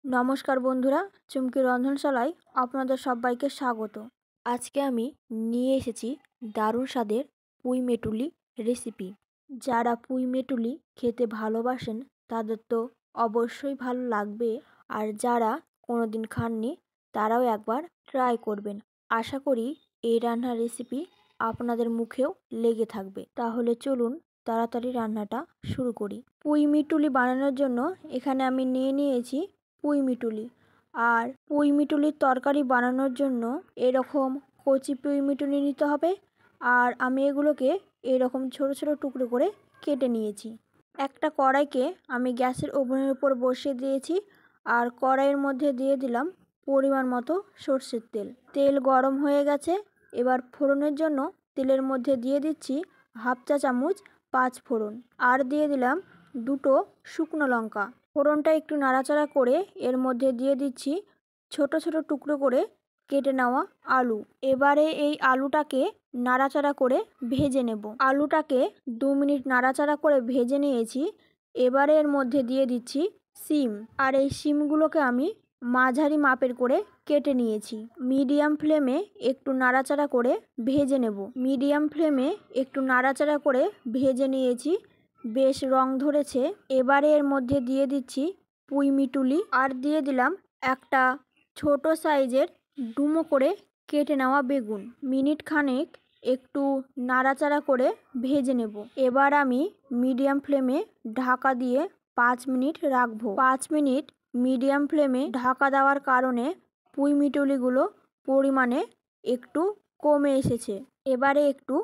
নমস্কার বন্ধুরা, চুমকি রন্ধনশালায় আপনাদের সবাইকে স্বাগত। আজকে আমি নিয়ে এসেছি দারুণ স্বাদের পুঁই মেটুলি রেসিপি। যারা পুঁই মেটুলি খেতে ভালোবাসেন তাদের তো অবশ্যই ভালো লাগবে, আর যারা কোনোদিন খাননি তারাও একবার ট্রাই করবেন। আশা করি এই রান্নার রেসিপি আপনাদের মুখেও লেগে থাকবে। তাহলে চলুন তাড়াতাড়ি রান্নাটা শুরু করি। পুঁই মিটুলি বানানোর জন্য এখানে আমি নিয়েছি পুঁই মিটুলি। আর পুঁই মিটুলির তরকারি বানানোর জন্য এরকম কচি পুঁই মিটুলি নিতে হবে। আর আমি এগুলোকে এরকম ছোট ছোট টুকরো করে কেটে নিয়েছি। একটা কড়াইকে আমি গ্যাসের ওভেনের উপর বসিয়ে দিয়েছি, আর কড়াইয়ের মধ্যে দিয়ে দিলাম পরিমাণ মতো সর্ষের তেল। তেল গরম হয়ে গেছে। এবার ফোড়নের জন্য তেলের মধ্যে দিয়ে দিচ্ছি হাফ চা চামচ পাঁচ ফোড়ন, আর দিয়ে দিলাম দুটো শুকনো লঙ্কা। ফোড়নটা একটু নাড়াচাড়া করে এর মধ্যে দিয়ে দিচ্ছি ছোট ছোট টুকরো করে কেটে নেওয়া আলু। এবারে এই আলুটাকে নাড়াচাড়া করে ভেজে নেব। আলুটাকে 2 মিনিট নাড়াচাড়া করে ভেজে নিয়েছি। এবারে এর মধ্যে দিয়ে দিচ্ছি শিম, আর এই শিমগুলোকে আমি মাঝারি মাপের করে কেটে নিয়েছি। মিডিয়াম ফ্লেমে একটু নাড়াচাড়া করে ভেজে নেব। মিডিয়াম ফ্লেমে একটু নাড়াচাড়া করে ভেজে নিয়েছি, বেশ রং ধরেছে। এবারে এর মধ্যে দিয়ে দিচ্ছি পুঁই মিটুলি, আর দিয়ে দিলাম একটা ছোট সাইজের ডুমো করে কেটে নেওয়া বেগুন। মিনিট খানেক একটু নাড়াচাড়া করে ভেজে নেব। এবার আমি মিডিয়াম ফ্লেমে ঢাকা দিয়ে 5 মিনিট রাখবো। 5 মিনিট মিডিয়াম ফ্লেমে ঢাকা দেওয়ার কারণে পুঁই মিটুলিগুলো পরিমাণে একটু কমে এসেছে। এবারে একটু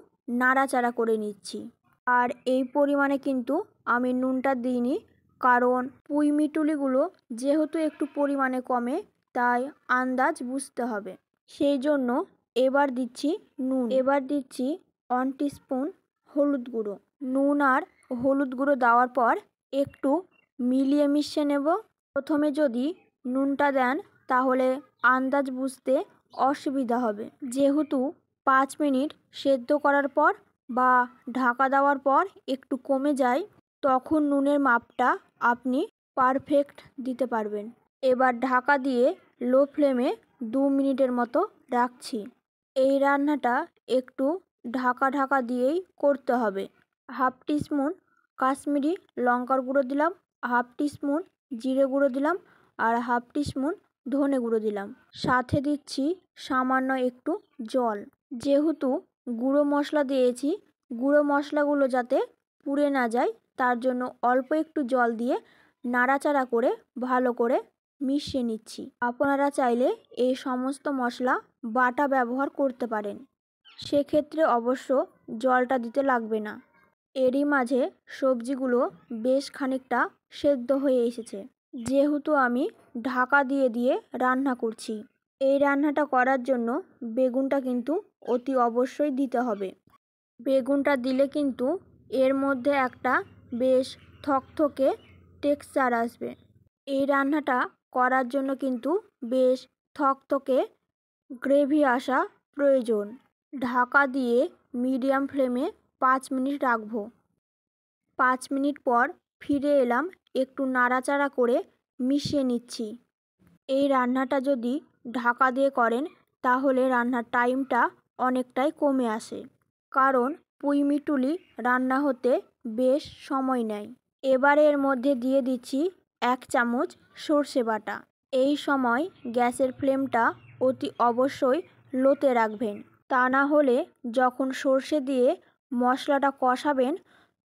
নাড়াচাড়া করে নিচ্ছি। আর এই পরিমাণে কিন্তু আমি নুনটা দিইনি, কারণ পুঁই মিটুলিগুলো যেহেতু একটু পরিমাণে কমে, তাই আন্দাজ বুঝতে হবে। সেই জন্য এবার দিচ্ছি নুন। এবার দিচ্ছি 1 টিস্পুন হলুদ গুঁড়ো। নুন আর হলুদ গুঁড়ো দেওয়ার পর একটু মিলিয়ে মিশিয়ে নেব। প্রথমে যদি নুনটা দেন তাহলে আন্দাজ বুঝতে অসুবিধা হবে। যেহেতু 5 মিনিট সেদ্ধ করার পর বা ঢাকা দেওয়ার পর একটু কমে যায়, তখন নুনের মাপটা আপনি পারফেক্ট দিতে পারবেন। এবার ঢাকা দিয়ে লো ফ্লেমে 2 মিনিটের মতো রাখছি। এই রান্নাটা একটু ঢাকা ঢাকা দিয়েই করতে হবে। হাফ টিস্পুন কাশ্মীরি লঙ্কার গুঁড়ো দিলাম, হাফ টিস্পুন জিরে গুঁড়ো দিলাম, আর হাফ টিস্পুন ধনে গুঁড়ো দিলাম। সাথে দিচ্ছি সামান্য একটু জল। যেহেতু গুঁড়ো মশলা দিয়েছি, গুঁড়ো মশলাগুলো যাতে পুড়ে না যায় তার জন্য অল্প একটু জল দিয়ে নাড়াচাড়া করে ভালো করে মিশিয়ে নিচ্ছি। আপনারা চাইলে এই সমস্ত মশলা বাটা ব্যবহার করতে পারেন, সেক্ষেত্রে অবশ্য জলটা দিতে লাগবে না। এরই মাঝে সবজিগুলো বেশ খানিকটা সেদ্ধ হয়ে এসেছে। যেহেতু আমি ঢাকা দিয়ে দিয়ে রান্না করছি, এই রান্নাটা করার জন্য বেগুনটা কিন্তু অতি অবশ্যই দিতে হবে। বেগুনটা দিলে কিন্তু এর মধ্যে একটা বেশ থকথকে টেক্সচার আসবে। এই রান্নাটা করার জন্য কিন্তু বেশ থকথকে গ্রেভি আসা প্রয়োজন। ঢাকা দিয়ে মিডিয়াম ফ্লেমে 5 মিনিট রাখবো। 5 মিনিট পর ফিরে এলাম, একটু নাড়াচাড়া করে মিশিয়ে নিচ্ছি। এই রান্নাটা যদি ঢাকা দিয়ে করেন তাহলে রান্নার টাইমটা অনেকটাই কমে আসে, কারণ পুঁই মিটুলি রান্না হতে বেশ সময় নেয়। এবারে এর মধ্যে দিয়ে দিচ্ছি 1 চামচ সর্ষে বাটা। এই সময় গ্যাসের ফ্লেমটা অতি অবশ্যই লোতে রাখবেন, তা না হলে যখন সর্ষে দিয়ে মশলাটা কষাবেন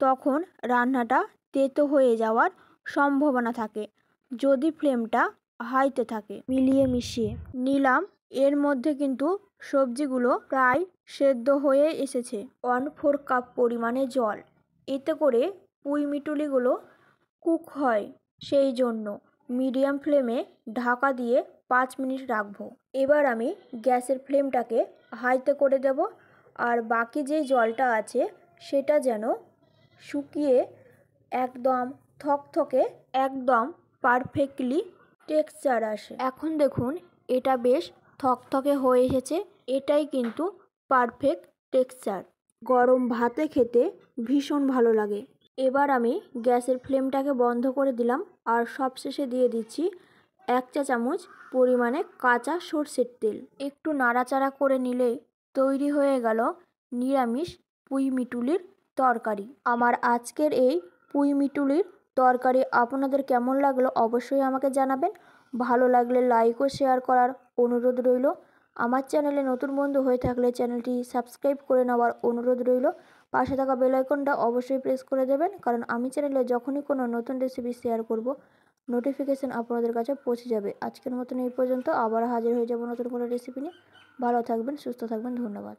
তখন রান্নাটা তেতো হয়ে যাওয়ার সম্ভাবনা থাকে যদি ফ্লেমটা হাইতে থাকে। মিলিয়ে মিশিয়ে নিলাম। এর মধ্যে কিন্তু সবজিগুলো প্রায় সেদ্ধ হয়ে এসেছে। 1/4 কাপ পরিমাণে জল, এতে করে পুঁই মিটুলিগুলো কুক হয়। সেই জন্য মিডিয়াম ফ্লেমে ঢাকা দিয়ে 5 মিনিট রাখবো। এবার আমি গ্যাসের ফ্লেমটাকে হাইতে করে দেব, আর বাকি যে জলটা আছে সেটা যেন শুকিয়ে একদম থকথকে একদম পারফেক্টলি টেক্সচার আসে। এখন দেখুন এটা বেশ থকথকে হয়ে এসেছে। এটাই কিন্তু পারফেক্ট টেক্সচার। গরম ভাতে খেতে ভীষণ ভালো লাগে। এবার আমি গ্যাসের ফ্লেমটাকে বন্ধ করে দিলাম, আর সবশেষে দিয়ে দিচ্ছি 1 চা চামচ পরিমাণে কাঁচা সর্ষের তেল। একটু নাড়াচাড়া করে নিলেই তৈরি হয়ে গেল নিরামিষ পুঁইমিটুলির তরকারি। আমার আজকের এই পুঁইমিটুলির তরকারি আপনাদের কেমন লাগলো অবশ্যই আমাকে জানাবেন। ভালো লাগলে লাইক ও শেয়ার করার অনুরোধ রইল। আমার চ্যানেলে নতুন বন্ধু হয়ে থাকলে চ্যানেলটি সাবস্ক্রাইব করে নেওয়ার অনুরোধ রইল। পাশে থাকা বেল আইকনটা অবশ্যই প্রেস করে দেবেন, কারণ আমি চ্যানেলে যখনই কোনো নতুন রেসিপি শেয়ার করব নোটিফিকেশান আপনাদের কাছে পৌঁছে যাবে। আজকের মতন এই পর্যন্ত, আবার হাজির হয়ে যাব নতুন কোনো রেসিপি নিয়ে। ভালো থাকবেন, সুস্থ থাকবেন, ধন্যবাদ।